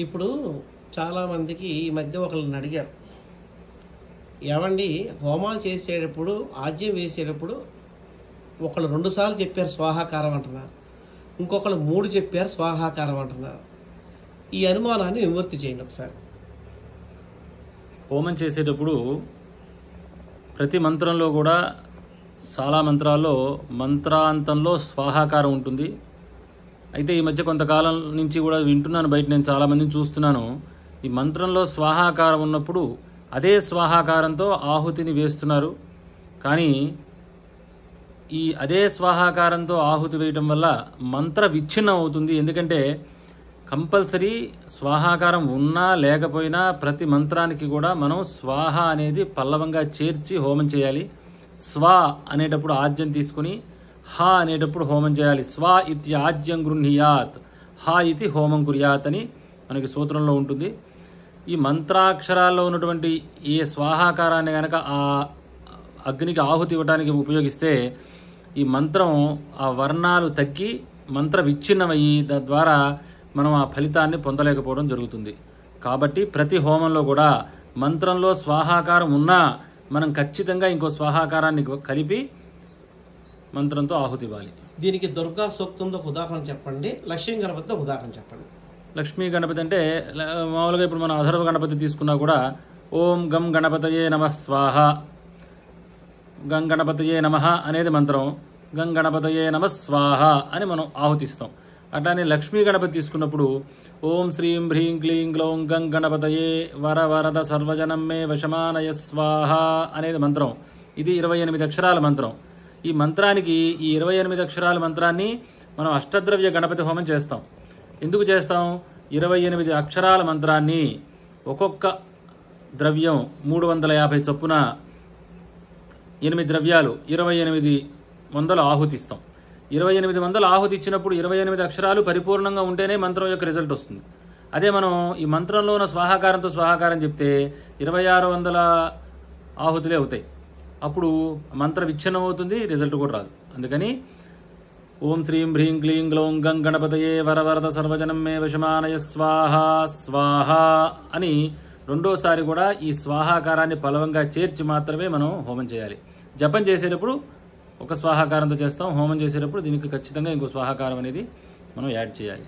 ఇప్పుడు చాలామందికి ఈ మధ్య ఒకళ్ళని అడిగారు, ఏవండి హోమాలు చేసేటప్పుడు ఆజ్యం వేసేటప్పుడు ఒకళ్ళు 2 సార్లు చెప్పారు స్వాహాకారం అంటున్నారు, ఇంకొకళ్ళు 3 చెప్పారు స్వాహాకారం అంటున్నారు. ఈ అనుమానాన్ని నివృత్తి చేయండి ఒకసారి. హోమం చేసేటప్పుడు ప్రతి మంత్రంలో కూడా చాలా మంత్రాల్లో మంత్రాంతంలో స్వాహాకారం ఉంటుంది. అయితే ఈ మధ్య కొంతకాలం నుంచి కూడా వింటున్నాను, బయట నేను చాలామందిని చూస్తున్నాను. ఈ మంత్రంలో స్వాహాకారం ఉన్నప్పుడు అదే స్వాహాకారంతో ఆహుతిని వేస్తున్నారు. కానీ ఈ అదే స్వాహాకారంతో ఆహుతి వేయటం వల్ల మంత్ర విచ్ఛిన్నం అవుతుంది. ఎందుకంటే కంపల్సరీ స్వాహాకారం ఉన్నా లేకపోయినా ప్రతి మంత్రానికి కూడా మనం స్వాహ అనేది పల్లవంగా చేర్చి హోమం చేయాలి. స్వ అనేటప్పుడు ఆజ్యం తీసుకుని హ అనేటప్పుడు హోమం చేయాలి. స్వ ఇతి ఆజ్యం గృహ్ణీయాత్, హ ఇతి హోమం కుర్యాత్ అని మనకి సూత్రంలో ఉంటుంది. ఈ మంత్రాక్షరాల్లో ఉన్నటువంటి ఏ స్వాహాకారాన్ని గనక ఆ అగ్నికి ఆహుతి ఇవ్వడానికి ఉపయోగిస్తే ఈ మంత్రం ఆ వర్ణాలు తగ్గి మంత్ర విచ్ఛిన్నమయ్యి తద్వారా మనం ఆ ఫలితాన్ని పొందలేకపోవడం జరుగుతుంది. కాబట్టి ప్రతి హోమంలో కూడా మంత్రంలో స్వాహాకారం ఉన్నా మనం ఖచ్చితంగా ఇంకో స్వాహాకారాన్ని కలిపి మంత్రంతో ఆహుతి ఇవ్వాలి. దీనికి దుర్గా సూక్తంతో ఉదాహరణ చెప్పండి, లక్ష్మీ గణపతితో ఉదాహరణ చెప్పండి. లక్ష్మీ గణపతి అంటే మామూలుగా ఇప్పుడు మనం అధర్వ గణపతి తీసుకున్నా కూడా ఓం గం గణపతయే నమః స్వాహ, గం గణపతయే నమః అనేది మంత్రం, గం గణపతయే నమః స్వాహ అని మనం ఆహుతిస్తాం. అట్లానే లక్ష్మీ గణపతి తీసుకున్నప్పుడు ఓం శ్రీం హ్రీం క్లీం గ్లౌం గం గణపతయే వర వరద సర్వజనం మే వశమానయ స్వాహ అనేది మంత్రం. ఇది 28 అక్షరాల మంత్రం. ఈ మంత్రానికి ఈ 28 అక్షరాల మంత్రాన్ని మనం అష్టద్రవ్య గణపతి హోమం చేస్తాం. ఎందుకు చేస్తాం? 28 అక్షరాల మంత్రాన్ని ఒక్కొక్క ద్రవ్యం 350 చొప్పున 8 ద్రవ్యాలు 2800 ఆహుతిస్తాం. 2800 ఆహుతి ఇచ్చినప్పుడు 28 అక్షరాలు పరిపూర్ణంగా ఉంటేనే మంత్రం యొక్క రిజల్ట్ వస్తుంది. అదే మనం ఈ మంత్రంలో ఉన్న స్వాహాకారంతో స్వాహాకారం చెప్తే 2600 ఆహుతులే అవుతాయి. అప్పుడు మంత్ర విచ్ఛిన్నం అవుతుంది, రిజల్ట్ కూడా రాదు. అందుకని ఓం శ్రీం హ్రీం క్లీం గ్లౌం గం గణపతయే వరవరద సర్వజనం మే వశమానయ స్వాహ స్వాహ అని రెండోసారి కూడా ఈ స్వాహాకారాన్ని పలవంగా చేర్చి మాత్రమే మనం హోమం చేయాలి. జపం చేసేటప్పుడు ఒక స్వాహాకారంతో చేస్తాం, హోమం చేసేటప్పుడు దీనికి ఖచ్చితంగా ఇంకో స్వాహాకారం అనేది మనం యాడ్ చేయాలి.